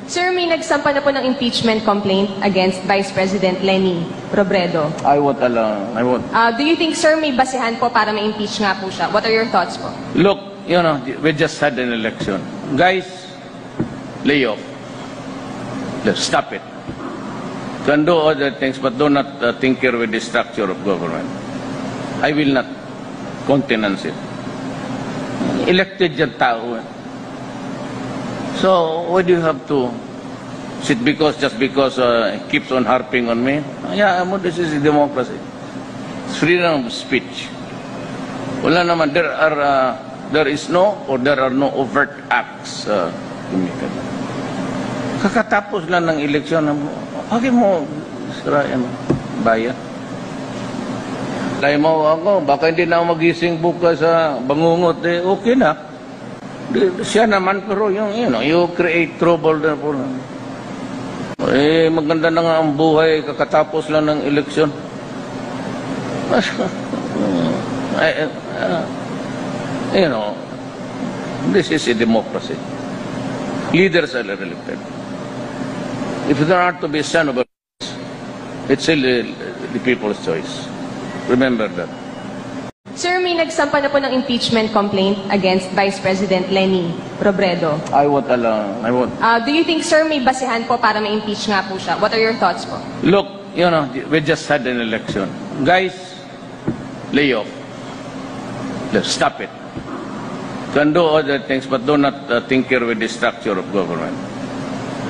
Sir, may nagsampa na po ng impeachment complaint against Vice President Leni Robredo. I won't allow. I won't. Do you think, sir, may basehan po para ma-impeach nga po siya? What are your thoughts po? Look, we just had an election. Guys, lay off. Let's stop it. Can do other things, but do not tinker with the structure of government. I will not countenance it. Elected yung tao. So, why do you have to sit just because he keeps on harping on me? Yeah, this is a democracy. It's freedom of speech. Wala naman, there is no or there are no overt acts. Kakatapos lang ng eleksyon, okay mo, sirayan bayan. Dahil mo ako, baka hindi na ako magising bukas sa bangungot, okay na. Siya naman, pero you create trouble na po. Maganda na nga ang buhay, kakatapos lang ng eleksyon. This is a democracy. Leaders are elected. If there are to be son of a it's still the people's choice. Remember that. Sir, may nagsampa na po ng impeachment complaint against Vice President Leni Robredo. I won't allow. I won't. Do you think, sir, may basehan po para ma-impeach nga po siya? What are your thoughts po? Look, we just had an election. Guys, lay off. Let's stop it. Can do other things, but do not tinker with the structure of government.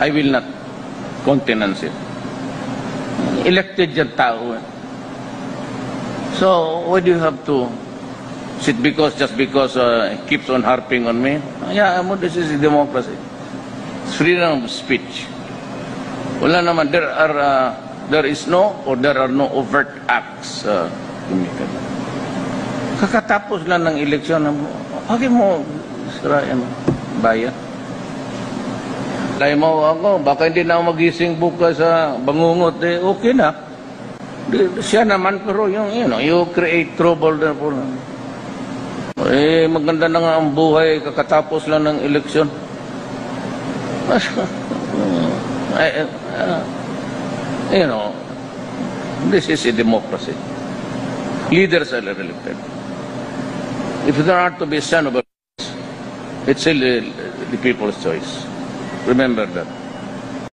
I will not countenance it. Elected yung tao. So, why do you have to sit just because he keeps on harping on me? Yeah, this is a democracy. It's freedom of speech. Wala naman, there is no or there are no overt acts. Kakatapos lang ng eleksyon, okay mo, sirayan bayan. Dahil mo ako, baka hindi na ako magising bukas sa bangungot, okay na. Siya naman, pero you create trouble na po. Maganda na nga ang buhay, kakatapos lang ng eleksyon. This is a democracy. Leaders are elected. If there are to be son of a it's still the people's choice. Remember that.